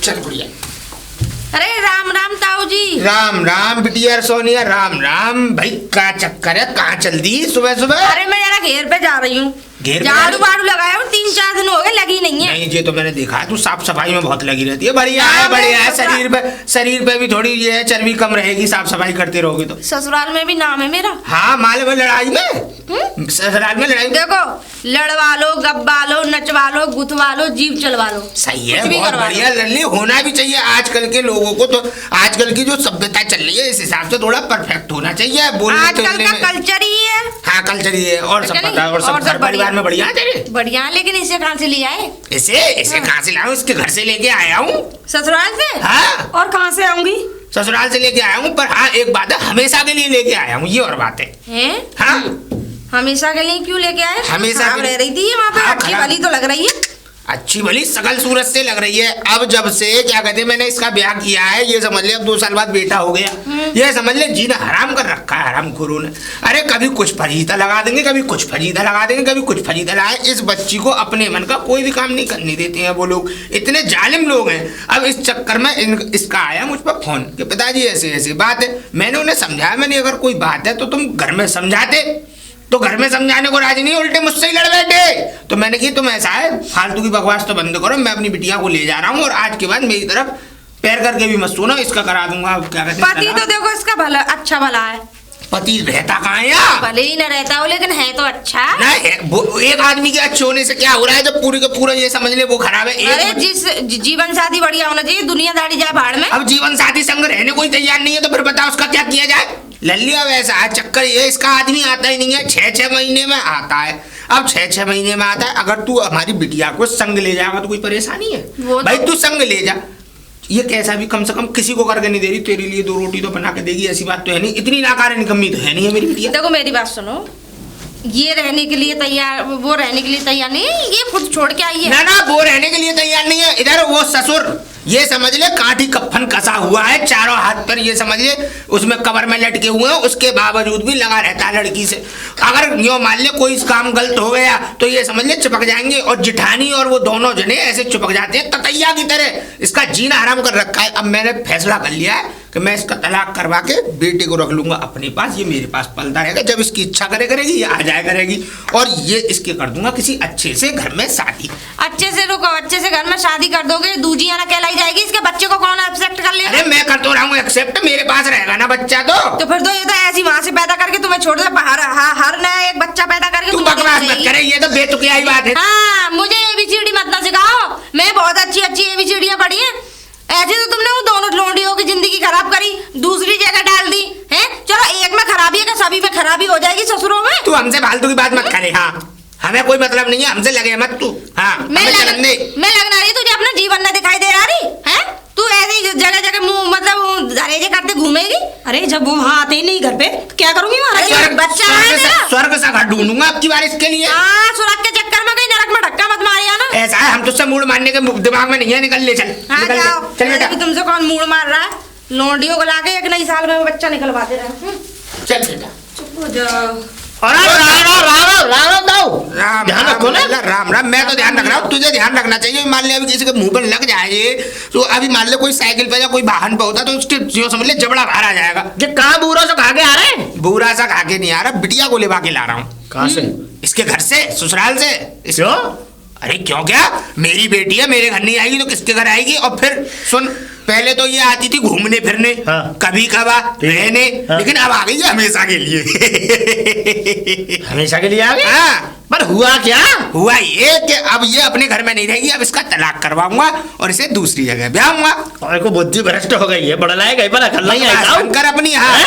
चल गुड़िया। अरे राम राम ताऊ जी। राम राम बिटिया सोनिया, राम राम। भाई क्या चक्कर है, कहाँ चल दी सुबह सुबह? अरे मैं जरा घेर पे जा रही हूँ। घेर झाड़ू वाड़ू लगाया हूँ, 3-4 दिन हो गए, लगी नहीं है। नहीं ये तो मैंने देखा है, तू साफ सफाई में बहुत लगी रहती है। बढ़िया है बढ़िया है। शरीर पे भी थोड़ी ये है, चर्बी कम रहेगी साफ सफाई करते रहोगे तो। ससुराल में भी नाम है मेरा। हाँ मालूम है, लड़ाई में ससुराल में लड़ाई। देखो लड़वा लो, गब्बा लो, नचवा लो, गुथवा लो, जीव चलवा लो। सही है, बहुत बढ़िया। लड़ली होना भी चाहिए आजकल के लोगों को। तो आजकल की जो सभ्यता चल रही है इस हिसाब से थोड़ा परफेक्ट होना चाहिए। आजकल का कल्चर ही है। हाँ कल्चर ही है। और सब पता है, और सब घर परिवार में बढ़िया है तेरे? बढ़िया, लेकिन इसे कहाँ से लिया है? इसे कहाँ से लाऊं? इसके घर से लेके आया हूँ। ससुराल से? हाँ। और कहाँ से आऊंगी? ससुराल से लेके आया हूँ, पर हाँ एक बात है, हमेशा के लिए लेके आया हूँ, ये और बात है। हाँ हमेशा के लिए क्यों लेके आए? हमेशा रह रही थी वहाँ पे। अच्छी भली तो लग रही है। अच्छी भली सकल सूरत से लग रही है। अब जब से क्या कहते हैं मैंने इसका ब्याह किया है, ये समझ ले अब 2 साल बाद बेटा हो गया, ये समझ ले जीना हराम कर रखा है हरामखोरों ने। अरे कभी कुछ फजीता लगा देंगे, कभी कुछ फजीता लगा देंगे, कभी कुछ फजीता लगा। इस बच्ची को अपने मन का कोई भी काम नहीं करने देते हैं वो लोग, इतने जालिम लोग हैं। अब इस चक्कर में इसका आया मुझ पर फोन कि पिताजी ऐसे ऐसी बात है। मैंने उन्हें समझाया, मैंने अगर कोई बात है तो तुम घर में समझाते, तो घर में समझाने को राजी नहीं, उल्टे मुझसे ही लड़ बैठे। तो मैंने कहा तुम ऐसा है, फालतू की बकवास तो बंद करो, मैं अपनी बिटिया को ले जा रहा हूँ और आज के बाद मेरी तरफ पैर करके भी मत सुनो, इसका करा दूंगा। क्या कहते हैं, पति तो देखो इसका भला अच्छा भला है। पति रहता कहाँ है यार? भले ही न रहता हो, लेकिन है तो अच्छा। नहीं एक आदमी के अच्छे होने से क्या हो रहा है, जब पूरी का पूरा ये समझ ले वो खराब है। अरे जिस जीवन साथी बढ़िया होना चाहिए, दुनियादारी जाए भाड़ में। अब जीवन साथी संग रहने कोई तैयार नहीं है तो फिर बताओ उसका क्या किया जाए? लल्लिया वैसा है, चक्कर ये इसका आदमी आता ही नहीं है, 6-6 महीने में आता है। अब 6-6 महीने में आता है। अगर तू हमारी बिटिया को संग ले जाएगा तो कोई परेशानी है? भाई तू संग ले जा, ये कैसा भी कम से कम किसी को करके नहीं दे रही, तेरे लिए 2 रोटी तो बना के देगी, ऐसी बात तो है नहीं। इतनी नाकारे निकम्मी तो है नहीं है मेरी बिटिया। देखो मेरी बात सुनो, ये रहने के लिए तैयार, वो रहने के लिए तैयार नहीं है, ये खुद छोड़ के आई है। ना वो रहने के लिए तैयार नहीं है। इधर वो ससुर ये समझ ले काठी कफन कसा हुआ है, चारों हाथ पर ये समझ ले उसमें कबर में लटके हुए हैं, उसके बावजूद भी लगा रहता है लड़की से। अगर यो मान ले कोई काम गलत हो गया तो ये समझ ले चिपक जाएंगे, और जिठानी और वो दोनों जने ऐसे चिपक जाते हैं ततैया की तरह। इसका जीना हराम कर रखा है। अब मैंने फैसला कर लिया है कि मैं इसका तलाक करवा के बेटे को रख लूंगा अपने पास, ये मेरे पास पलता रहेगा। जब इसकी इच्छा करेगी ये आ जाया करेगी, और ये इसके कर दूंगा किसी अच्छे से घर में शादी। अच्छे से रुको, अच्छे से घर में शादी कर दोगे, दूजिया ना कहलाई जाएगी। इसके बच्चे को कौन एक्सेप्ट कर लेगा? अरे मैं कर तो रहा हूँ एक्सेप्ट, मेरे पास रहेगा ना बच्चा। तो फिर तो ये तो ऐसी वहां से पैदा करके तुम्हें छोड़ दे, हर नया एक बच्चा पैदा करके। तू बकवास मत करे, ये तो बेतुकियाई बात है। हाँ मुझे एबीसीडी मत ना सिखाओ, मैं बहुत अच्छी एबीसीडियां पढ़ी है। ऐसे तो तुमने वो दोनों लोंडियों की जिंदगी खराब करी, दूसरी जगह डाल दी है। चलो एक में खराबी है, सभी में खराबी हो जाएगी ससुरों में। तू हमसे फालतू की बात मत करे। हाँ हमें कोई मतलब नहीं है, हमसे लगे मत तू। हाँ मैं लगना रही तुझे अपना जीवन न दिखाई दे रही है। तू ऐसे जगह जगह मुंह मतलब दरेजे करते घूमेगी। अरे जब वो वहाँ आते ही नहीं घर पे तो क्या करूंगी? बच्चा है, स्वर्ग सा घर ढूंढूंगा अब की बार इसके लिए। स्वर्ग के चक्कर में कहीं नरक में धक्का मत मारिया ना। ऐसा है, हम तुझसे मूड मारने के दिमाग में नहीं है। निकल ले, चल चल बेटा। तुमसे कौन मूड मार रहा है? लोंडियों को लाके 1 नई साल में बच्चा निकलवाते रहे। चल बेटा चुप हो जाओ। ध्यान रखो ना। राम राम, मैं तो ध्यान रख रहा हूँ, तुझे ध्यान रखना चाहिए। मान ले अभी किसी के मुंह पर लग जाए तो अभी मान ले कोई साइकिल पे या कोई वाहन पे होता तो उसके जो समझ ले जबड़ा बाहर आ जाएगा। ये कहाँ बूढ़ा सा खा के आ रहे हैं? बूढ़ा सा खा के नहीं आ रहा, बिटिया को लेवा के ला रहा हूँ। कहाँ से? इसके घर से, ससुराल से। क्यों? अरे क्यों क्या, मेरी बेटी है, मेरे घर नहीं आएगी तो किसके घर आएगी? और फिर सुन, पहले तो ये आती थी घूमने फिरने, हाँ। कभी कभार रहने, हाँ। लेकिन अब आ गई है हमेशा के लिए। हमेशा के लिए आ गई? हाँ। पर हुआ क्या? हुआ ये कि अब ये अपने घर में नहीं रहेगी, अब इसका तलाक करवाऊंगा और इसे दूसरी जगह ब्याहूंगा। और को बुद्धि भ्रष्ट हो गई है, बड़ा लायक कर अपनी। हाँ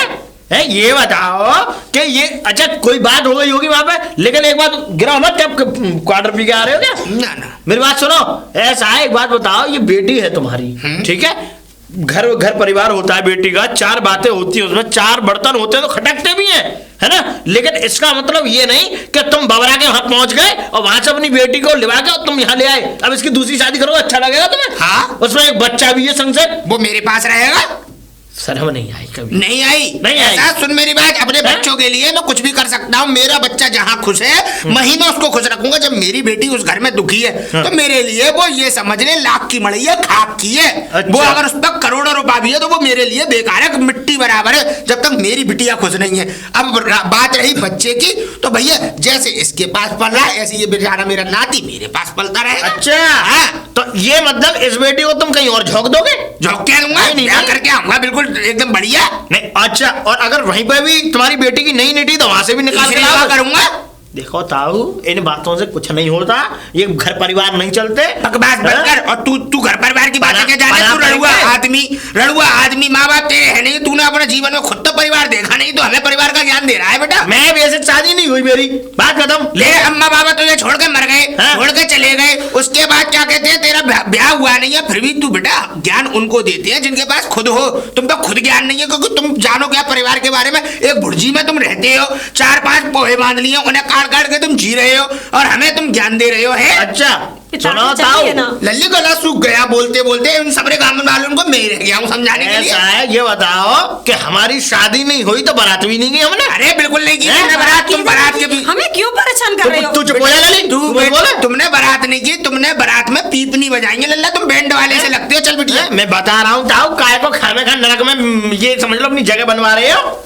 है, ये बताओ कि ये अच्छा कोई बात हो गई होगी वहां पे, लेकिन एक बात गिरा मत, जब क्वार्टर पी के आ रहे हो क्या? ना मेरी बात सुनो, ऐसा है, एक बात बताओ, ये बेटी है तुम्हारी, ठीक है, घर परिवार होता है बेटी का, 4 बातें होती है उसमें, 4 बर्तन होते हैं तो खटकते भी हैं, है ना। लेकिन इसका मतलब ये नहीं कि तुम बबरा के वहां पहुंच गए और वहां से अपनी बेटी को लिवा के और तुम यहाँ ले आए। अब इसकी दूसरी शादी करोगे, अच्छा लगेगा तुम्हें? हाँ, उसमें एक बच्चा भी है संग से, वो मेरे पास रहेगा। शर्म नहीं आई कभी? नहीं आई। नहीं आई। ऐसा सुन मेरी बात, अपने बच्चों के लिए मैं कुछ भी कर सकता हूँ। मेरा बच्चा जहाँ खुश है महीनों उसको खुश रखूंगा। जब मेरी बेटी उस घर में दुखी है तो मेरे लिए वो ये समझ ले लाख की मड़ई है, खाक की है। अच्छा। वो अगर उस पर करोड़ों रुपया भी है तो वो मेरे लिए बेकार है, मिट्टी बराबर है, जब तक मेरी बिटिया खुश नहीं है। अब बात रही बच्चे की, तो भैया जैसे इसके पास पल रहा है ऐसे ये बेचारा मेरा नाती मेरे पास पलता रहेगा। अच्छा हाँ। तो ये मतलब इस बेटी को तुम कहीं और झोंक दोगे? झोंक के दूंगा, नहीं, ब्याह नहीं। करके आऊंगा बिल्कुल एकदम बढ़िया। नहीं। अच्छा, और अगर वहीं पर भी तुम्हारी बेटी की नहीं निटी तो वहां से भी निकाल के इसलिए लाओगे? करूंगा। देखो ताऊ, इन बातों से कुछ नहीं होता, ये घर परिवार नहीं चलते। बकवास बंद कर। और तू घर परिवार की बातें क्या जाने? तू रड़ुआ आदमी माँ बाप तेरे है नहीं, तूने अपने जीवन में खुद तो परिवार देखा नहीं, तो हमें परिवार का ज्ञान दे रहा है बेटा। मैं वैसे शादी नहीं हुई मेरी, बात खत्म। ले अम्मा बाबा तुझे छोड़ के मर गए, हाँ। छोड़ के चले गए, उसके बाद क्या कहते हैं तेरा ब्याह हुआ नहीं है, फिर भी तू बेटा ज्ञान उनको देते हैं जिनके पास खुद हो। तुम तो खुद ज्ञान नहीं है, क्योंकि तुम जानो क्या परिवार के बारे में। एक भुर्जी में तुम रहते हो, 4-5 पोहे बांध लिए, उन्हें काट काट के तुम जी रहे हो, और हमें तुम ज्ञान दे रहे हो। है अच्छा सुनो पिताजी ताऊ, चाहिए ना। लल्ली गला सूख गया बोलते बोलते, उन सबरे गांव में वालों को मैं ही रह गया हूँ समझाने के लिए। ऐसा है, ये बताओ कि हमारी शादी नहीं हुई तो बारात भी नहीं गई हमने। अरे बिल्कुल नहीं की हैं? तुमने बारात। तुम बारात के भी हमें क्यों परेशान कर रहे हो? तू चुप हो जा लली, तू बोला। तुमने बारात नहीं की, तुमने बारात में पीपनी बजाएंगे। लल्ला तुम बैंड वाले से लगते हो। चल बिटिया मैं बता रहा हूँ ताऊ, काय को खाने खा नरक में ये समझ लो अपनी जगह बनवा रहे हो।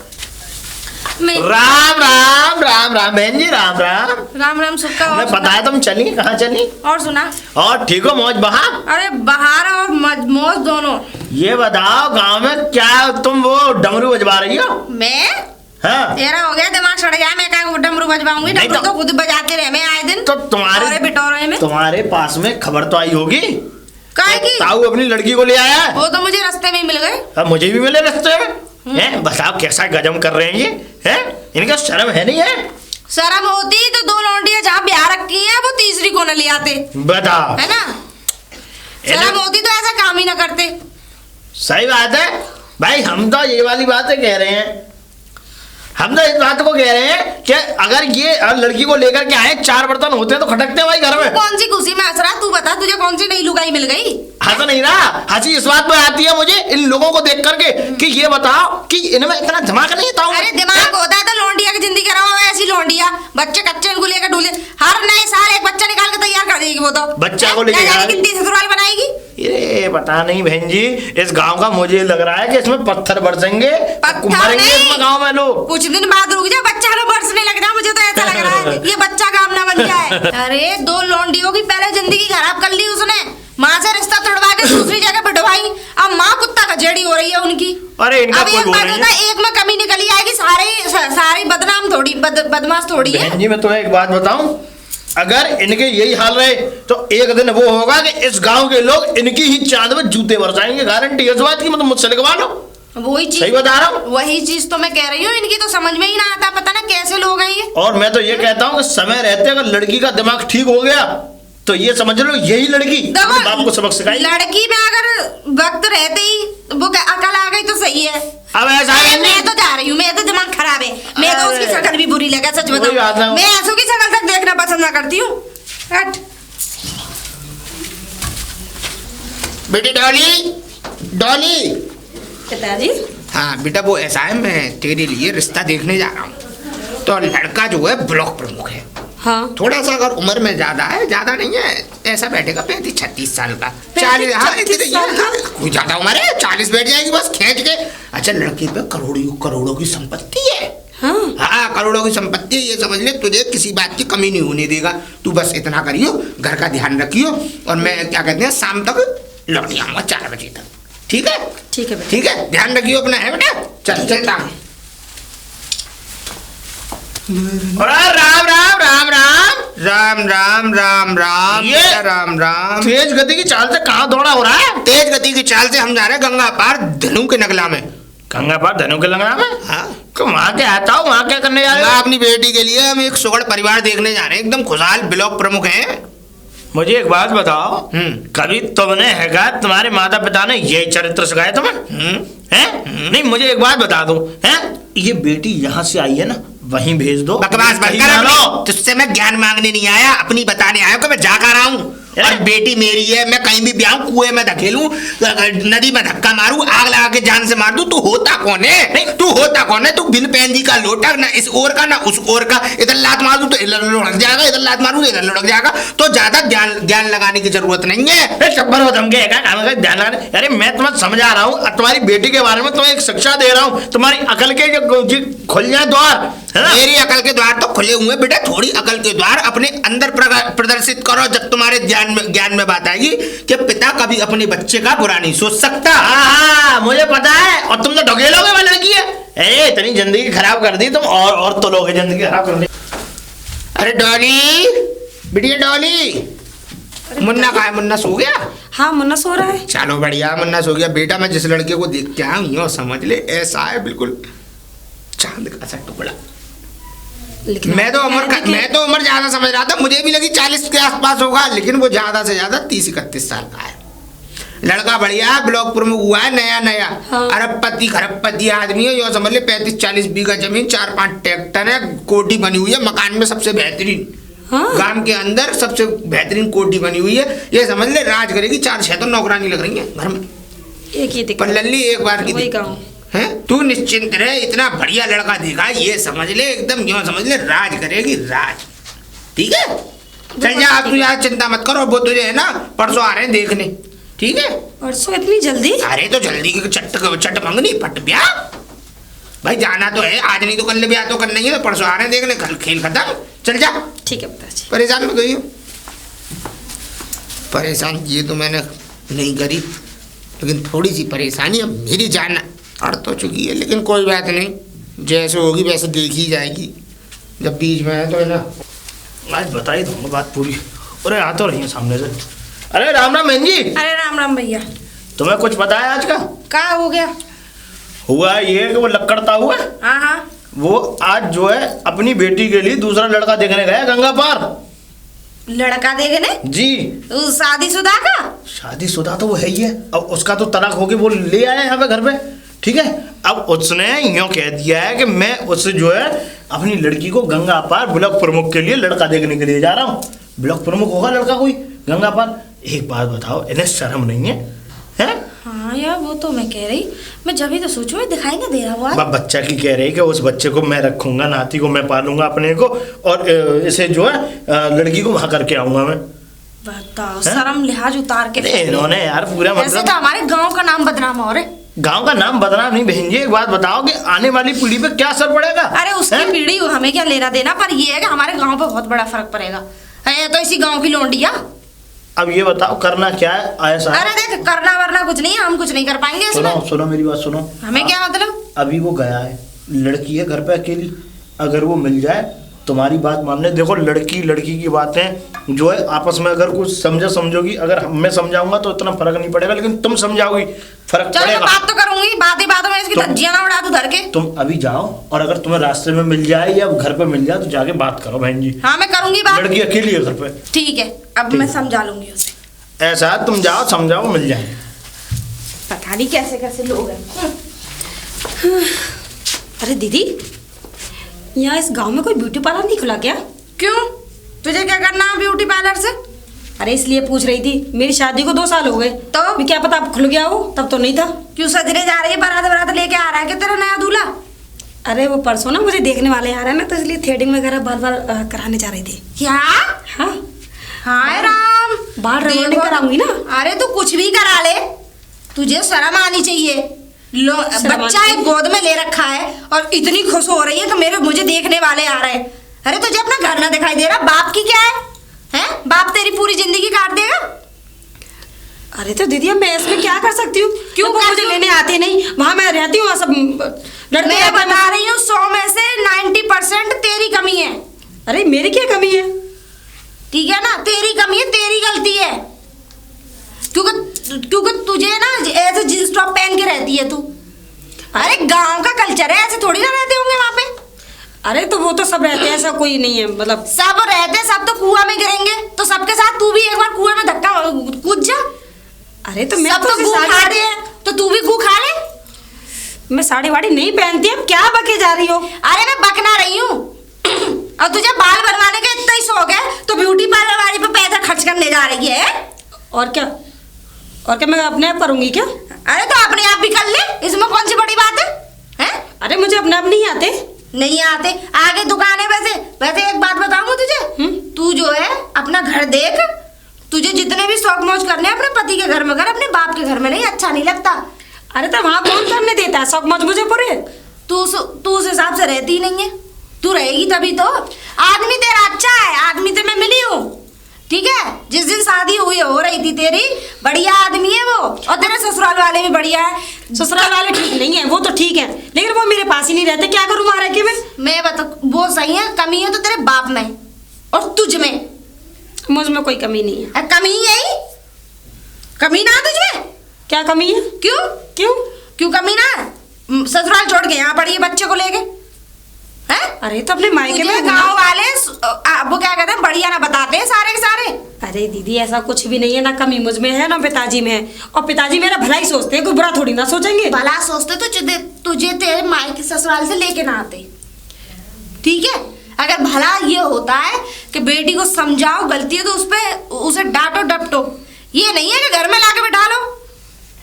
मैं राम राम राम राम बहन जी, राम राम। राम राम सुक्का। मैं और बताया तुम चली कहाँ चली? और सुना? और ठीक हो मौज बहार? अरे बहार और मौज दोनों। ये बताओ गांव में क्या तुम वो डमरू बजवा रही हो? मैं हाँ? तेरा हो गया दिमाग सड़ गया। मैं क्या डमरू बजवाऊंगी? नहीं डमरू तो- तो खुद बजाते रहे मैं आए दिन। तो तुम्हारे बिटोरे में तुम्हारे पास में खबर तो आई होगी, काहे की? ताऊ अपनी लड़की को ले आया है। वो तो मुझे रास्ते में ही मिल गए। अब मुझे भी मिले रास्ते में। हैं? बताओ कैसा गजब कर रहे हैं ये, हैं? इनका शर्म है नहीं है? शर्म होती तो 2 लौंडियां जहाँ ब्याह रखी है वो तीसरी को न ले आते, बताओ। है ना? शर्म होती तो ऐसा काम ही ना करते। सही बात है भाई, हम तो ये वाली बातें कह रहे हैं। हम तो इस बात को कह रहे हैं कि अगर ये लड़की को लेकर के आए, 4 बर्तन होते हैं तो खटकते हैं भाई घर में। कौन सी खुशी में हंस रहा? तू बता, तुझे कौन सी नई लुगाई मिल गई? हंस नहीं रहा, हंसी इस बात में आती है मुझे इन लोगों को देख करके कि ये बताओ कि इनमें इतना दिमाग नहीं था। अरे दिमाग होता है तो लौंडिया की जिंदगी कराओ। ऐसी लौंडिया बच्चे कच्चे इनको लेकर ढूले, हर नए साल एक बच्चा निकाल के तैयार कर देगी वो तो। बच्चा को लेके जाने कितनी ससुराल बनाएगी? ये पता नहीं बहन जी, इस गांव का मुझे लग रहा है कि इसमें पत्थर बरसेंगे, पत्थर मरेंगे नहीं। इसमें गांव में लोग। कुछ दिन बाद रुक जा, बच्चा ना बरसने लग रहा। मुझे तो ऐसा लग रहा है ये बच्चा काम ना बन जाए। अरे 2 लौंडियों की पहले जिंदगी खराब कर ली उसने, माँ से रिश्ता तोड़वा के दूसरी जगह बिठवाई। अब माँ कुत्ता का जेड़ी हो रही है उनकी। अरे इनका अब कोई एक वो बात नहीं होता है। है, एक में कमी निकली आएगी, सारी बदनाम थोड़ी बदमाश थोड़ी है। बहन जी मैं तुम्हें एक बात बताऊं, अगर इनके यही हाल रहे तो एक दिन वो होगा कि इस गांव के लोग इनकी ही चांद में जूते बरसाएंगे। गारंटी है इस बात की, मतलब मुझसे लिखवा लो। वही चीज सही बता रहा हूँ। वही चीज तो मैं कह रही हूँ, इनकी तो समझ में ही ना आता। पता ना कैसे लोग हैं ये। और मैं तो ये कहता हूँ कि समय रहते अगर लड़की का दिमाग ठीक हो गया तो ये समझ लो यही लड़की देखो, अपने बाप को सबक सिखाई। लड़की में अगर वक्त रहते ही वो अकल आ गई तो सही है। अब ऐसा है मैं नहीं। तो जा रही हूँ, मेरा तो दिमाग खराब है। मैं तो उसकी अरे। शक्ल भी बुरी लगा, सच कोई बात बताऊं। ना। मैं ऐसों की शक्ल तक देखना पसंद ना करती हूँ। हट। बेटी डॉली, डॉली। पिताजी हाँ बेटा वो ऐसा है, मैं तेरे लिए रिश्ता देखने जा रहा हूँ। तो लड़का जो है ब्लॉक प्रमुख है। हाँ थोड़ा सा अगर उम्र में ज्यादा है, ज्यादा नहीं है, ऐसा बैठेगा 35-36 साल का। 35-36 हाँ, इतने ही है, साल का? हाँ, कोई ज्यादा उम्र है, 40 बैठ जाएगी बस खींच के। अच्छा लड़के पे करोड़ों की संपत्ति है। हाँ करोड़ों की संपत्ति है, ये समझ ले, तुझे किसी बात की कमी नहीं होने देगा। तू बस इतना करियो, घर का ध्यान रखियो, और मैं क्या कहते हैं शाम तक लौट आऊंगा 4 बजे तक। ठीक है? ठीक है बेटा। ठीक है, ध्यान रखियो अपना, है बेटा? चलता हूँ। अरे राम राम राम राम राम राम राम राम ये बेटा, राम राम। तेज गति की चाल से कहाँ दौड़ा हो रहा है? तेज गति की चाल से हम जा रहे हैं गंगा पार धनु के नगला में। गंगा पार धनु के लंगड़ा में? हाँ, तो वहाँ क्या आता हूँ, वहाँ क्या करने जा रहे मैं हो? अपनी बेटी के लिए हम एक सुगढ़ परिवार देखने जा रहे हैं, एकदम खुशहाल ब्लॉक प्रमुख हैं। मुझे एक बात बताओ, हम्म। कभी तुमने हैगा तुम्हारे माता पिता ने यही चरित्र सिखाया तुम्हें? हैं? नहीं मुझे एक बात बता दो, हैं? ये बेटी यहाँ से आई है ना, वहीं भेज दो। बकवास बंद कहीं कर ना लो। अपनी। तुझसे मैं ज्ञान मांगने नहीं आया, अपनी बताने आया कि मैं जा कर रहा हूँ। और बेटी मेरी है, मैं कहीं भी ब्याह कुएं में धकेलूं, नदी में धक्का मारूं, आग लगा के जान से मार दूं, तू होता कौन है? तू होता कौन है? तू बिन पेंदी का लोटा, ना इस ओर का ना उस ओर का, इधर लात मार दूं तो इधर लुढ़क जाएगा, इधर लात मारूं तो इधर लुढ़क जाएगा, तो ज्यादा ज्ञान लगाने की जरूरत नहीं है। शब्बर हो धमके ध्यान लगाने। अरे मैं तुम्हें समझा रहा हूँ, तुम्हारी बेटी के बारे में तुम्हें एक शिक्षा दे रहा हूँ, तुम्हारी अकल के जो खुल जाए द्वार, है ना? मेरी अकल के द्वार तो खुले हुए बेटा, थोड़ी अकल के द्वार अपने अंदर प्रदर्शित करो, जब तुम्हारे ज्ञान में बात आएगी कि पिता कभी अपने बच्चे का बुरा नहीं सोच सकता। हाँ मुझे पता है, और तुम तो ढकेलोगे वो लड़की है। अरे इतनी जिंदगी खराब कर दी तुम, और तो लोग जिंदगी खराब कर दी। अरे डॉली, बिटिया डॉली, मुन्ना कहाँ है? मुन्ना सो गया? हाँ मुन्ना सो रहा है। चलो बढ़िया, मुन्ना सो गया। बेटा मैं जिस लड़के को देख के आया हूँ, यूं समझ ले ऐसा है बिल्कुल चांद का सा टुकड़ा। मैं तो उम्र ज्यादा समझ रहा था, मुझे भी लगी 40 के आसपास होगा, लेकिन वो ज्यादा से ज्यादा 30-31 साल का है। लड़का बढ़िया, ब्लॉक प्रमुख हुआ है, नया हाँ। अरबपति खरबपति आदमी है, यो समझ ले 35-40 बीघा जमीन, 4-5 ट्रैक्टर है, कोठी बनी हुई है, मकान में सबसे बेहतरीन, हाँ। गांव के अंदर सबसे बेहतरीन कोठी बनी हुई है। ये समझ ले राज करेगी, 4-6 तो नौकरानी लग रही है घर में। एक ही पर लल्ली एक बार की वही कहूँ है, तू निश्चिंत रहे, इतना बढ़िया लड़का देखा, ये समझ ले एकदम यूं समझ ले राज करेगी, राज। ठीक है, चल जा अब, तू यार चिंता मत करो, वो तुझे है ना परसों आ रहे हैं देखने। ठीक है, परसों इतनी जल्दी? अरे तो जल्दी की चट मंगनी पट ब्याह भाई, जाना तो है, आज नहीं तो कल ब्याह तो करना ही है, तो परसों आ रहे हैं देखने, कल खेल खत्म, चल जा। ठीक है पिताजी। परेशान मत होइए। परेशान ये तो मैंने नहीं करी, लेकिन थोड़ी सी परेशानी अब मेरी जान अड़ तो चुकी है, लेकिन कोई बात नहीं, जैसे होगी वैसे देखी जाएगी, जब बीच में है तो है ना। आज बता ही दूंगा बात पूरी। अरे आ तो रही है सामने से। अरे राम राम बहन जी। अरे राम राम भैया। तुम्हें कुछ पता है आज का? क्या हो गया? हुआ ये कि वो लक्कड़ता हुआ, हाँ हाँ, वो आज जो है अपनी बेटी के लिए दूसरा लड़का देखने गया गंगा पार। लड़का देखने? जी। शादीशुदा का? शादीशुदा तो वो है ही है, अब उसका तो तलाक हो गया, वो ले आया यहाँ पे घर पे। ठीक है, अब उसने यूँ कह दिया है कि मैं उससे जो है अपनी लड़की को गंगा पार ब्लॉक प्रमुख के लिए लड़का देखने के लिए जा रहा हूँ। ब्लॉक प्रमुख होगा लड़का कोई गंगा पार। एक बात बताओ, इन्हें शर्म नहीं है? हैं? हाँ यार, वो तो मैं कह रही, मैं जब ही तो सोचूं, दिखाई ना दे रहा हुआ। बच्चा की कह रही कि उस बच्चे को मैं रखूंगा, नाती को मैं पालूंगा अपने को, और इसे जो है लड़की को वहां करके आऊंगा मैं। बताओ, शर्म लिहाज उतार के। इन्होंने यार पूरा मतलब तो हमारे गांव का नाम बदनाम हो रहा है। गांव का नाम बदनाम नहीं बहन जी, एक बात बताओ कि आने वाली पीढ़ी पे क्या असर पड़ेगा? अरे उसकी पीढ़ी हमें क्या लेना देना, पर ये है कि हमारे गांव पे बहुत बड़ा फर्क पड़ेगा। है तो इसी गांव की लौंडिया। अब ये बताओ करना क्या है ऐसा? अरे देख, करना वरना कुछ नहीं है, हम कुछ नहीं कर पाएंगे इसमें। सुनो मेरी बात सुनो। हमें क्या मतलब? अभी वो गया है, लड़की है घर पे अकेली, अगर वो मिल जाए तुम्हारी बात मानने, देखो लड़की की बातें जो है आपस में अगर कुछ समझोगी, अगर मैं समझाऊंगा तो इतना फर्क नहीं पड़ेगा, लेकिन तुम समझाओगी फर्क पड़ेगा। बात तो करूंगी, बातों में इसकी धज्जियां ना उड़ा दूं धर के। तुम अभी जाओ, और अगर तुम्हें रास्ते में मिल जाए या घर पे मिल जाए तो जाके बात करो बहन जी। हाँ मैं करूंगी बात। लड़की अकेली है घर पे। ठीक है, अब मैं समझा लूंगी उसे। ऐसा तुम जाओ समझाओ, मिल जाए। पता नहीं कैसे लोग हैं। अरे दीदी, यहाँ इस गांव में कोई ब्यूटी पार्लर नहीं खुला क्या? क्यों, तुझे क्या करना है ब्यूटी पार्लर से? अरे इसलिए पूछ रही थी, मेरी शादी को 2 साल हो गए, तो क्या पता अब खुल गया हो, तब तो नहीं था। क्यों सजरे जा रही है, बारात लेके आ रहा है क्या तेरा नया दूल्हा? अरे वो परसों ना मुझे देखने वाले आ रहे हैं ना, तो इसलिए थ्रेडिंग वगैरह बार कराने जा रही थी। क्या? हाँ हाय राम, बाल रंगोली कराऊंगी ना। अरे तू कुछ भी करा ले, तुझे शर्म आनी चाहिए। बच्चा एक गोद में ले रखा है और इतनी खुश हो रही है कि मुझे देखने वाले आ रहे हैं। अरे तुझे अपना घर ना दिखाई दे रहा? बाप की क्या है? हैं? बाप तेरी पूरी जिंदगी काट देगा। अरे तो दीदी मैं इसमें क्या कर सकती हूँ? क्यों मुझे लेने आते नहीं, वहाँ मैं रहती हूँ, सब लड़के। मैं बता रही हूँ 100 में से 90% तेरी कमी है। अरे मेरी क्या कमी है? ठीक है ना, तेरी कमी है, तेरी गलती है, क्योंकि तुझे ना ऐसे जींस टॉप पहन के रहती है तू। अरे गांव का कल्चर है, ऐसे थोड़ी ना रहते होंगे वहाँ पे। अरे तो वो तो सब रहते हैं, ऐसा कोई नहीं है, मतलब सब रहते हैं, सब तो कुआं में गिरेंगे, तो सबके साथ तू भी एक बार कुएं में धक्का कूद जा। अरे तो मैं तो गू खा रहे हैं, तो तू भी गू खा ले। मैं साड़ी वाड़ी नहीं पहनती, अब क्या बके जा रही हो? अरे मैं बकना रही हूँ। और तुझे बाल बनवाने का इतना ही शौक है तो ब्यूटी पार्लर वाली पे पैसा खर्च करने जा रही है। और क्या मैं अपने आप करूंगी क्या? अरे तो अपने आप भी कर ले, इसमें कौन सी बड़ी बात है? हैं? अरे मुझे अपने आप नहीं आते। नहीं आते, आगे दुकान है। वैसे एक बात बताऊं तुझे, तू जो है अपना घर देख। तुझे जितने भी शौक मौज करने हैं अपने पति के घर में कर, अपने बाप के घर में नहीं। अच्छा नहीं लगता। अरे तो वहाँ कौन करने देता है शौक मौज मुझे पूरे? तू उस हिसाब से रहती ही नहीं है। तू रहेगी तभी तो। आदमी तेरा अच्छा है, आदमी तो मैं मिली हूँ, ठीक है। जिस दिन शादी हो रही थी तेरी, बढ़िया आदमी है वो। और तेरे ससुराल वाले भी बढ़िया है। ससुराल वाले ठीक नहीं है, वो तो ठीक है, लेकिन वो मेरे पास ही नहीं रहते। क्या करूँ वहाँ रह के मैं बता, वो सही है। कमी है तो तेरे बाप में और तुझ में। मुझ में कोई कमी नहीं है। कमी यही, कमी ना तुझ में। क्या कमी है? क्यों क्यों क्यों कमी ना? ससुराल छोड़ के यहाँ पड़ी है बच्चे को लेके, हैं? अरे तो अपने मायके में गाँव वाले वो क्या कहते हैं, बढ़िया ना बताते हैं सारे के सारे। अरे दीदी ऐसा कुछ भी नहीं है, ना कमी मुझ में है ना पिताजी में है। और पिताजी मेरा भला ही सोचते हैं, कोई बुरा थोड़ी ना सोचेंगे। भला सोचते तो तुझे तेरे मायके ससुराल से लेके ना आते, ठीक है। अगर भला ये होता है कि बेटी को समझाओ, गलती है तो उसे डांटो डपटो। ये नहीं है कि घर में लाके बैठा लो,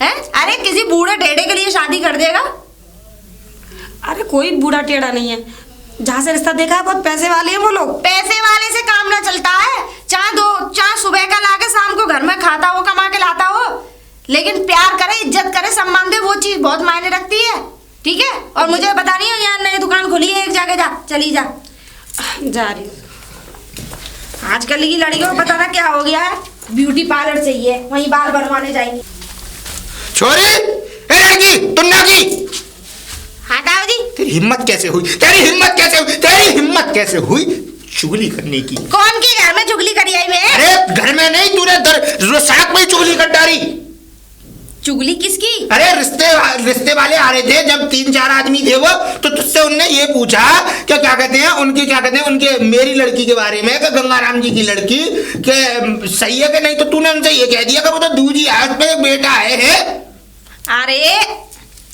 हैं? अरे किसी बूढ़े टेढ़े के लिए शादी कर देगा। अरे कोई बूढ़ा टेढ़ा नहीं है, जहाँ से रिश्ता देखा है बहुत पैसे वाले हैं वो लोग। पैसे वाले से काम ना चलता है। चाहे सुबह का लाके शाम को घर में खाता हो, कमा के लाता हो, लेकिन प्यार करे, इज्जत करे, सम्मान दे, वो चीज बहुत मायने रखती है, ठीक है। और मुझे बता रही हो यहाँ नई दुकान खुली है, एक जगह जा, चली जा। जा रही हूँ। आजकल की लड़कियों को पता ना क्या हो गया है, ब्यूटी पार्लर चाहिए, वहीं बाल बनवाने जाएंगी। छोरी, ए लड़की, तुन्ना की हाँ दाऊ जी। तेरी हिम्मत कैसे हुई? तेरी हिम्मत कैसे हुई चुगली करने की? कौन के घर में चुगली करी आई मैं? अरे घर में नहीं, तूने सड़क पे चुगली कर डाली। चुगली किसकी? अरे रिश्ते वाले आ रहे थे, जब 3-4 आदमी थे वो, तो तुझसे उनने ये पूछा कि क्या कहते हैं उनके मेरी लड़की के बारे में, कि गंगाराम जी की लड़की के सही है कि नहीं। तो तूने उनसे ये कह दिया कि वो तो दूजी है, उस पे एक बेटा है। अरे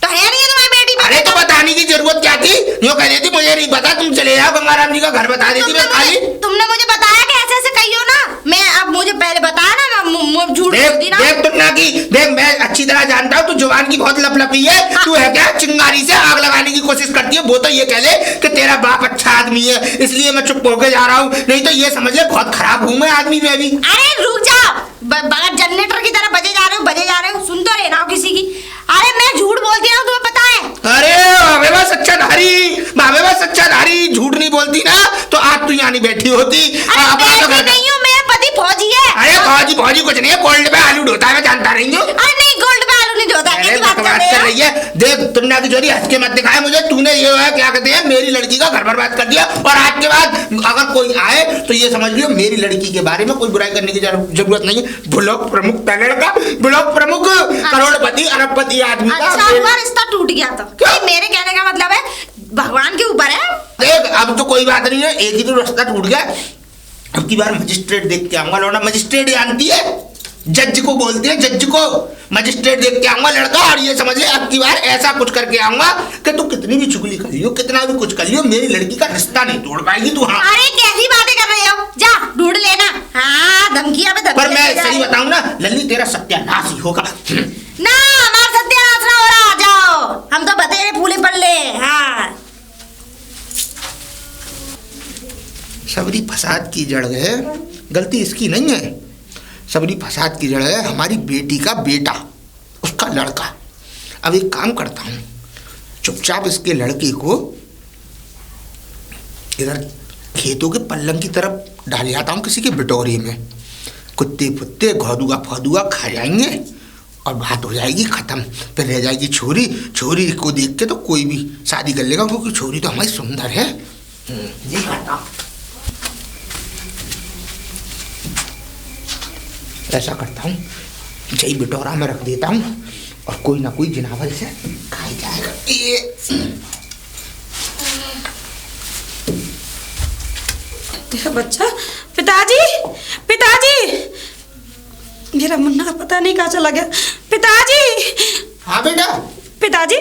तो है नहीं तुम्हारी बेटी? अरे तो बताने की जरूरत क्या थी? यूँ कह देती मुझे नहीं पता, तुम चले जाओ गंगाराम जी का घर बता देती। मैं खाली तुमने मुझे बताया कि ऐसे ऐसे कहियो ना। मैं अब मुझे पहले बताया ना, मैं झूठ बोलती ना। देख तुन्ना की, देख मैं अच्छी तरह जानता हूँ तू जुबान की बहुत लपलपी है। तू है क्या चिंगारी से आग लगाने की कोशिश करती है? वो तो ये कह ले कि तेरा बाप अच्छा आदमी है, इसलिए मैं चुप होके जा रहा हूँ, नहीं तो ये समझ ले बहुत खराब हूँ मैं आदमी में भी। अरे रुक जाओ, जनरेटर की तरह बजे जा रहे हो, सुन तो रहे ना किसी की। अरे मैं झूठ बोलती हूँ, तुम्हें पता है? अरे भावे सच्चाधारी झूठ नहीं बोलती ना, तो आज तू यहाँ नहीं बैठी होती। नहीं हूँ मैं, पति फौजी है। अरे फौजी कुछ नहीं है, गोल्ड पे आलू ढोता है, मैं जानता नहीं हूँ। अरे नहीं, गोल्ड पे आलू नहीं ढोता। अरे बकवास कर रही है। देख तुन्ना की जोड़ी हंस के मत दिखाए मुझे। तूने ये है क्या कहते हैं मेरी लड़की का घर बर्बाद कर दिया, और आज के बाद अगर कोई आए तो ये समझ लियो मेरी लड़की के बारे में कोई बुराई करने की जरूरत नहीं है। ब्लॉक प्रमुख ब्लॉक प्रमुख करोड़पति अरबपति आदमी का अच्छा हुआ रिश्ता टूट गया तो। मेरे कहने का मतलब है भगवान के ऊपर है। देख अब तो कोई बात नहीं है, एक ही तो रास्ता टूट गया। अब की बार मजिस्ट्रेट देख के आऊंगा। लौटा मजिस्ट्रेट जानती है, जज को बोलते हैं, जज को मजिस्ट्रेट देख के आऊंगा लड़का। और ये समझ ले अब की बार ऐसा कुछ करके आऊंगा कि तू कितनी भी चुगली कर लियो, कितना भी कुछ कर लियो, मेरी लड़की का रिश्ता नहीं तोड़ पाएगी तू। हाँ अरे कैसी बातें कर रहे हो, जा ढूंढ लेना। हाँ धमकियां पे पर मैं सही बताऊं ना लल्ली, तेरा सत्यानाश ही होगा। ना हमारा सत्यानाश ना हो रहा, जाओ, हम तो बतेरे फूले पल्ले। हाँ सबरी फसाद की जड़ है, गलती इसकी नहीं है। सबरी फसाद की जड़ है हमारी बेटी का बेटा, उसका लड़का। अब एक काम करता हूँ, चुपचाप इसके लड़के को इधर खेतों के पल्लम की तरफ डाल आता हूँ, किसी के बिटोरी में। कुत्ते पुत्ते घोदुआ फौदुआ खा जाएंगे और बात हो जाएगी खत्म। फिर रह जाएगी छोरी। छोरी को देख के तो कोई भी शादी कर लेगा, क्योंकि छोरी तो हमारी सुंदर है। ये करता हूँ, ऐसा करता हूँ, जई बिटोरा में रख देता हूँ और कोई ना कोई जिनावर से खा जाएगा। तेरा बच्चा। पिताजी मेरा मुन्ना पता नहीं कहाँ चला गया। पिताजी। हाँ बेटा। पिताजी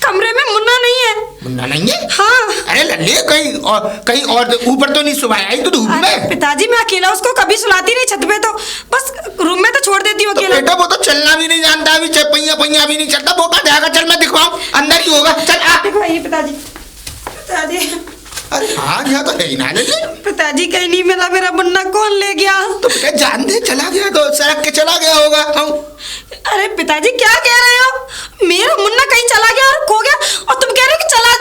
कमरे में मुन्ना नहीं है। मुन्ना नहीं है? हाँ। अरे लल्ले कहीं और ऊपर तो नहीं सुबह आई तो धूप अरे में? पिताजी मैं अकेला उसको कभी सुलाती नहीं छत पे, तो बस रूम में तो छोड़ देती हूँ तो अकेला। बेटा वो तो चलना भी नहीं जानता, अभी पहिया पहिया भी नहीं चलता, वो कहाँ जाएगा? चल मैं दिखवाऊं, अंदर ही होगा, चल आ। दिखवाइए पिताजी। पिताजी अरे हाँ यहाँ तो है ही ना लल्ले। पिताजी कहीं नहीं मिला, मेरा मुन्ना कौन ले गया? तो बेटा जान दे, चला गया तो सड़क के चला गया होगा। हाँ। अरे पिताजी क्या कह रहे हो? मेरा मुन्ना कहीं चला गया और खो गया, और तुम कह रहे हो कि चला?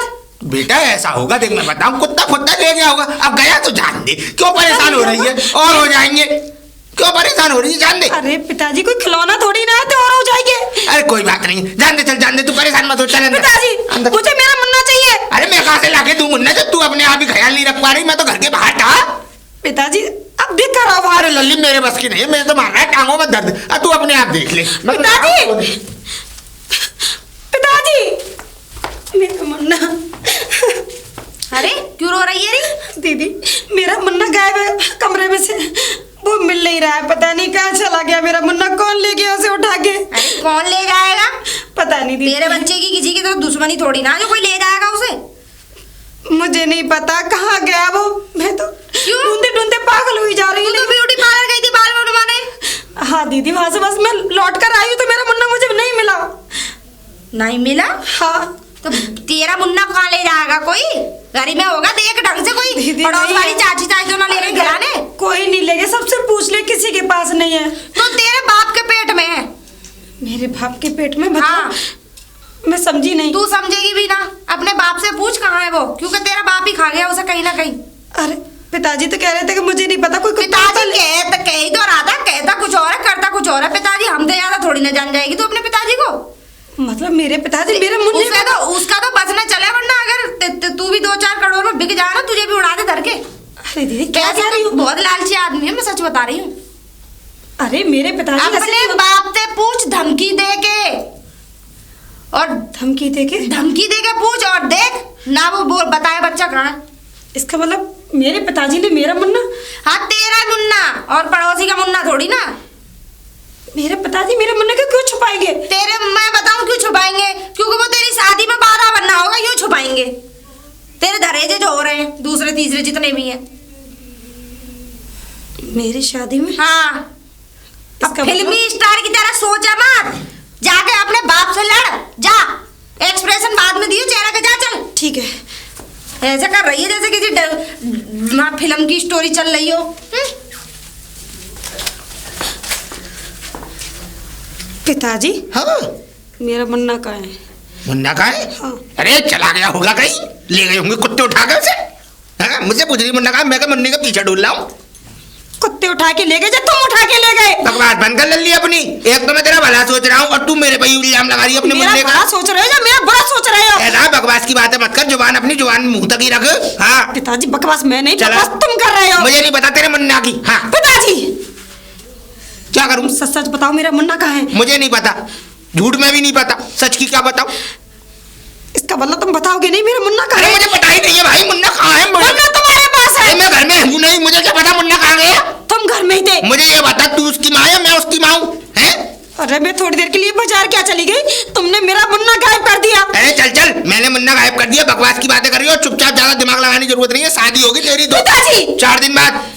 बेटा ऐसा होगा, देख मैं बताऊं, कुत्ता खुत्ता ले गया होगा। अब गया तो जान दे, क्यों परेशान हो रही है? और हो जाएंगे, क्यों परेशान हो रही है? जान दे। अरे पिताजी कोई खिलौना थोड़ी ना है तो और हो जाएंगे। अरे कोई बात नहीं, जान दे, चल जान दे, तू परेशान मत हो, चल अंदर। पिताजी अंदर। मुझे मेरा मुन्ना चाहिए। अरे मैं कहाँ से लाके दूं मुन्ना, जब तू अपने आप ही ख्याल नहीं रख पा रही? मैं तो घर के बाहर था। पिताजी अब देख कर आओ बाहर। अरे लल्ली मेरे बस की नहीं है, मैं तो मार रहा है टांगों में दर्द। अब तू अपने आप देख ले। पिताजी पिताजी मेरा मुन्ना। अरे क्यों रो रही है री? दीदी मेरा मुन्ना गायब है कमरे में से, वो मिल नहीं रहा है, पता नहीं कहाँ चला गया मेरा मुन्ना। कौन ले गया उसे उठा के? अरे कौन ले जाएगा? पता नहीं दीदी। तेरे बच्चे की किसी की तो दुश्मनी थोड़ी ना जो कोई ले जाएगा उसे। मुझे नहीं पता कहाँ गया वो, मैं तो क्यों? ढूंढते ढूंढते पागल हुई जा रही तू हूँ। तो ब्यूटी पार्लर गई थी बाल बनवाने। हाँ दीदी वहां से बस मैं लौट कर आई हूँ तो मेरा मुन्ना मुझे नहीं मिला। नहीं मिला? हाँ तो तेरा मुन्ना कहाँ ले जाएगा? कोई गरीब में होगा, देख ढंग से कोई दीदी पड़ोस नहीं वाली है। चाची ताई तो ना ले गई खिलाने। कोई नहीं ले गया, सबसे पूछ ले, किसी के पास नहीं है। तो तेरे बाप के पेट में है। मेरे बाप के पेट में? मतलब हाँ। मैं समझी नहीं। तू समझेगी भी ना, अपने बाप से पूछ कहाँ है वो, क्योंकि तेरा बाप ही खा गया उसे कहीं ना कहीं। अरे पिताजी तो कह रहे थे कि मुझे नहीं पता, कोई कुत्ता पिताजी कह ही तो रहा था, कहता कुछ और है करता कुछ और है। पिताजी हम तो ज्यादा थोड़ी ना जान जाएगी तू अपने पिताजी को। मतलब मेरे पिताजी मेरे मुन्ने उसका तो बस न चले, वरना अगर तू भी 2-4 करोड़ में बिक जाए ना, तुझे भी उड़ा दे धर के। अरे दीदी क्या कैसे कह रही हो? बहुत लालची आदमी है, मैं सच बता रही हूँ। अरे मेरे पिताजी अपने बाप से पूछ धमकी दे के, और धमकी दे के? धमकी दे के पूछ और देख ना वो बोल बताए बच्चा कहाँ है। इसका मतलब मेरे पिताजी ने मेरा मुन्ना? हाँ तेरा मुन्ना, और पड़ोसी का मुन्ना थोड़ी ना। मेरे पिताजी मेरे मुन्ने को क्यों छुपाएंगे? तेरे मैं बताऊं क्यों छुपाएंगे? क्योंकि वो तेरी शादी में बाधा बनना होगा, यूं छुपाएंगे। तेरे धरेजे जो हो रहे हैं दूसरे तीसरे जितने भी हैं मेरी शादी में? हाँ। अब इसका फिल्मी मतलब? स्टार की तरह सोचा मत, जाके अपने बाप से लड़ जा। एक्सप्रेशन बाद में दियो चेहरा के, जा चल। ठीक है। ऐसा कर रही है जैसे किसी फिल्म की स्टोरी चल रही हो। पिताजी हाँ मेरा मुन्ना कहाँ है? मुन्ना कहाँ है? हाँ। अरे चला गया होगा कहीं, ले गए होंगे कुत्ते उठा के उसे। हाँ मुझे पूछ रही मुन्ना कहाँ? मैं क्या मुन्ने के पीछे डूल रहा हूँ? कुत्ते उठा के ले गए या तुम उठा के ले गए? बकवास बंद कर लल्ली अपनी। एक तो मैं तेरा भला सोच रहा हूँ और तू मेरे पे इल्जाम लगा रही है अपने मेरा मुन्ने भला का। सोच रहे हो या मेरा बुरा सोच रहे हो? ऐसा बकवास की बातें मत कर, जुबान अपनी जुबान मुंह तक ही रख। हाँ पिताजी बकवास मैं नहीं, चला। बकवास तुम कर रहे हो। मुझे नहीं पता तेरे मुन्ना की। हाँ पिताजी क्या करूँ? सच सच बताओ मेरा मुन्ना कहाँ है? मुझे नहीं पता, झूठ में भी नहीं पता, सच की क्या बताऊं? इसका मतलब तुम बताओगे नहीं मेरा मुन्ना कहाँ अरे है? मुझे पता ही नहीं है भाई, मुन्ना कहाँ है? मुन्ना तुम्हारे पास है। अरे मैं घर में हूँ नहीं, मुझे क्या पता मुन्ना कहाँ गया? तुम घर में ही थे। मुझे ये बता, तू उसकी माँ है मैं उसकी माँ हूँ? हैं? अरे मैं थोड़ी देर के लिए बाजार क्या चली गई, तुमने मेरा मुन्ना गायब कर दिया। अरे चल चल, मैंने मुन्ना गायब कर दिया, बकवास की बातें कर रही हो। चुपचाप, ज्यादा दिमाग लगाने की जरूरत नहीं है। शादी होगी तेरी पिताजी 4 दिन बाद।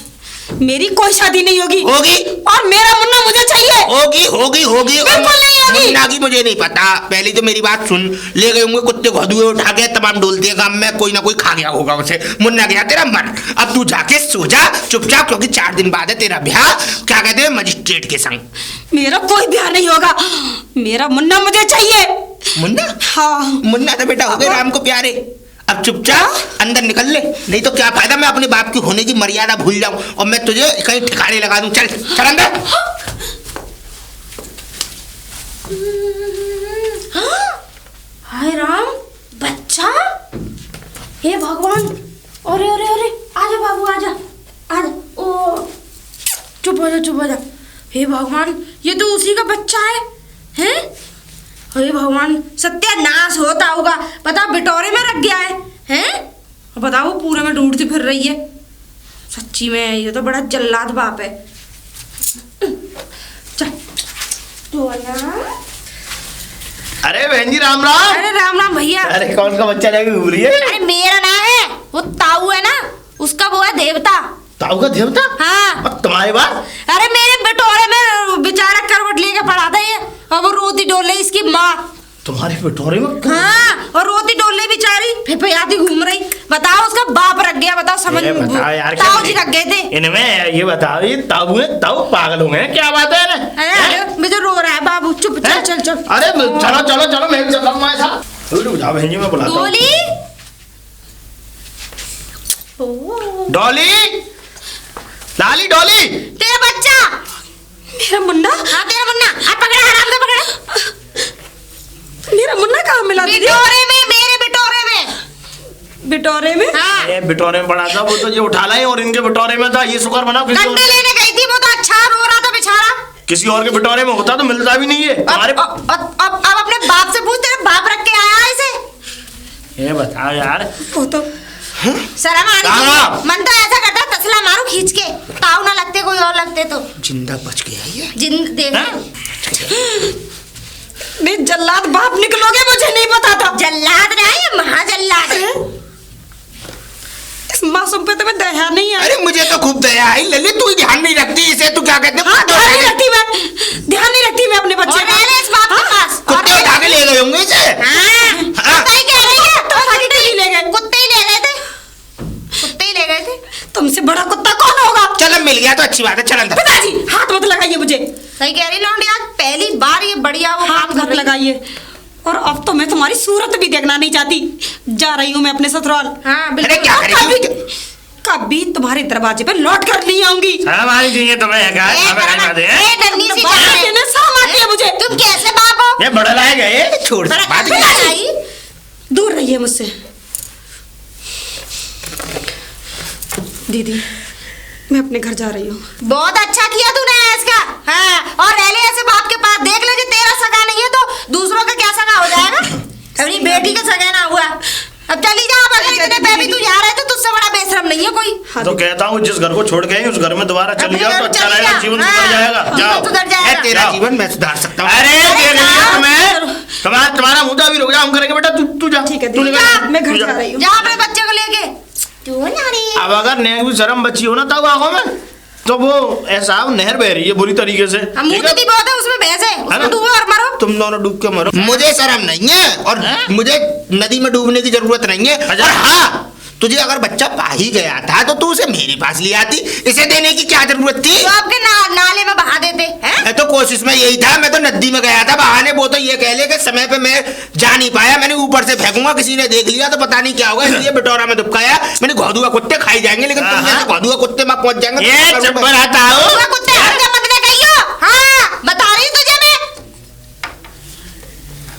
मेरी कोई शादी नहीं होगी। होगी और मेरा मुन्ना मुझे चाहिए। होगी होगी होगी। बिल्कुल नहीं होगी। मुन्ना की मुझे नहीं पता। पहली तो मेरी बात सुन, ले गए होंगे कुत्ते घोदुए उठा के, तमाम डोलती है गांव में, कोई ना कोई खा गया होगा उसे। मुन्ना गया तेरा मन। अब तू जाके सो जा चुपचाप, क्योंकि 4 दिन बाद है तेरा ब्याह, क्या कहते हैं, मजिस्ट्रेट के संग। मेरा कोई ब्याह नहीं होगा, मेरा मुन्ना मुझे चाहिए। मुन्ना? हाँ मुन्ना तो बेटा हो गए राम को प्यारे। अब चुपचाप अंदर निकल ले, नहीं तो क्या फायदा, मैं अपने बाप की होने की मर्यादा भूल जाऊं और मैं तुझे कहीं ठिकाने लगा दूं। चल चल अंदर। हाय राम, बच्चा, हे भगवान, अरे अरे अरे, आजा बाबू आजा आजा। ओ चुप हो जा चुप हो जा। हे भगवान, ये तो उसी का बच्चा है। हैं? हे भगवान, सत्यानाश होता होगा, पता बिटोरे में रख गया है। हैं? बताओ पूरे में ढूंढती फिर रही है। सच्ची में ये तो बड़ा जल्लाद बाप है। चल तो अरे बहन जी राम राम। अरे राम राम भैया। अरे कौन का बच्चा लेके घूम रही है? अरे मेरा ना है, वो ताऊ है ना, उसका वो है देवता। ताऊ का देवता? हाँ। और तुम्हारे बात? अरे मेरे बिटोरे में बेचारा करवट लेके पड़ा था ये, और वो रोती डोले इसकी माँ। तुम्हारे बिटोरे में? हाँ, और रोती डोले बेचारी फिफियाती घूम रही। बताओ उसका बाप रख गया, बताओ समझ। बताओ यार, ताऊ जी रख गए थे इनमें। ये बताओ, ये ताऊ है, ताऊ पागल हो गए क्या बात है ना? अरे मुझे रो रहा है बाबू, चुप चल चल चल। अरे चलो चलो चलो, मैं भी चल रहा हूँ तुम्हारे साथ। रुक जाओ बहन जी, मैं बुलाता हूँ। डोली, डॉली, लाली डॉली। तेरा बच्चा। मेरा मुन्ना? हाँ तेरा मुन्ना, अब पकड़ा, आराम से पकड़ा। मेरा मुन्ना कहाँ मिला दीदी? बिटोरे में, मेरे बिटोरे में। बिटोरे में? हाँ। ये बिटोरे में पड़ा था, वो तो ये उठा लाए, और इनके बिटोरे में था। ये शुक्र बनाओ किसी कंडे और, लेने गई थी, वो तो अच्छा रो रहा था बेचारा। किसी और के बिटोरे में होता तो मिलता भी नहीं है तुम्हारे। अब अपने बाप से पूछ, तेरे बाप रख के आया इसे। ये बताओ यार। वो तो शर्म आनी राम चाहिए। राम। मन तो ऐसा करता तसला मारू खींच के, ताऊ ना लगते कोई और लगते तो। जिंदा बच गया ये। जिन देख नहीं, जल्लाद बाप निकलोगे, मुझे नहीं पता था। जल्लाद ना, ये महाजल्लाद है। इस मासूम पे तुम्हें दया नहीं है? अरे मुझे तो खूब दया आई। ललित तू ध्यान नहीं रखती इसे, तू क्या कहते हाँ, ध्यान नहीं रखती मैं, ध्यान नहीं रखती मैं अपने बच्चे और रहने इस बाप के पास। कुत्ते उठा के ले गए होंगे इसे। हाँ, कुत्ता ही कह रही है। तो आगे क्यों नहीं ले गए? कुत्ते ही ले गए थे, कुत्ते ही ले गए थे। तुमसे बड़ा कुत्ता कौन होगा? चल अब मिल गया तो अच्छी बात है, चल अंदर। पिताजी हाथ मत लगाइए मुझे। सही कह रही लौंडी, आज पहली बार ये बढ़िया वो हाथ काम मत कर रही। लगाइए। और अब तो मैं तुम्हारी सूरत भी देखना नहीं चाहती। जा रही हूँ मैं अपने ससुराल। हाँ अरे बिल्कुल। क्या करेगी? कभी तुम्हारे दरवाजे पे लौट कर नहीं आऊंगी। शर्म आनी चाहिए तुम्हें। ए, नन्ही सी बात जान है। देने शर्म आती है मुझे। तुम कैसे बाप हो? ये बड़ा लायक है ये। छोड़ बड़ा बात कैसे नहीं। आई? दूर रहिए मुझसे। दीदी मैं अपने घर जा रही हूँ। बहुत अच्छा किया तूने इसका। हाँ, और रह ले ऐसे बाप के पास। देख ले कि तेरा सगा नहीं है तो दूसरों का क्या सगा हो जाएगा। अपनी बेटी का सगा ना हुआ। अब चली जा, अब अगर इतने पे भी तू जा रहा है तो तुझसे बड़ा बेशरम नहीं है कोई। तो कहता हूँ जिस घर को छोड़ गए उस घर में दोबारा चली जाओ तो अच्छा चली रहेगा, जा। जीवन हाँ, सुधर जाएगा। जीवन जाओ। सुधर जाएगा। ए, तेरा जाओ। जीवन मैं सुधार सकता हूँ। अरे देख लिया जाओ। तुम्हें, तुम्हारा मुद्दा भी रुक जा, हम करेंगे बेटा। तू जा। ठीक है तू दीदी, निकल। मैं घर तू जा रही हूँ। जा अपने बच्चे को लेके। क्यों ना रही है? अब अगर नेक भी शर्म बची हो ना तब आंखों में, तो वो ऐसा नहर बह रही है बुरी तरीके से। हम मुंह की बहुत है, उसमें भैंस है, उसमें ना? डूबो और मरो। तुम दोनों डूब के मरो। मुझे शर्म नहीं है और मुझे नदी में डूबने की जरूरत नहीं है। अच्छा। और हाँ, तुझे अगर बच्चा पा ही गया था तो तू उसे मेरे पास ले आती। इसे देने की क्या जरूरत थी? तो आपके नाले में बहा देते हैं। मैं तो कोशिश में यही था। मैं तो नदी में गया था बहाने। वो तो ये कह ले कि समय पे मैं जा नहीं पाया, मैंने ऊपर से फेंकूंगा, किसी ने देख लिया तो पता नहीं क्या होगा, इसलिए बिटोरा में दुबकाया। मैंने घोदुआ कुत्ते खाई जाएंगे, लेकिन तुम जैसे घोदुआ कुत्ते में पहुंच जाएंगे तो ये क्या करूं चुप मैं? रहता हूँ। हुआ कुत्ते हरकत मत ना कहियो। हाँ, बता रही हूँ तुझे मैं।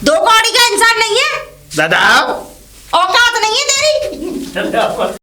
दो कौड़ी का इंसान नहीं है, दादा औकात नहीं है तेरी।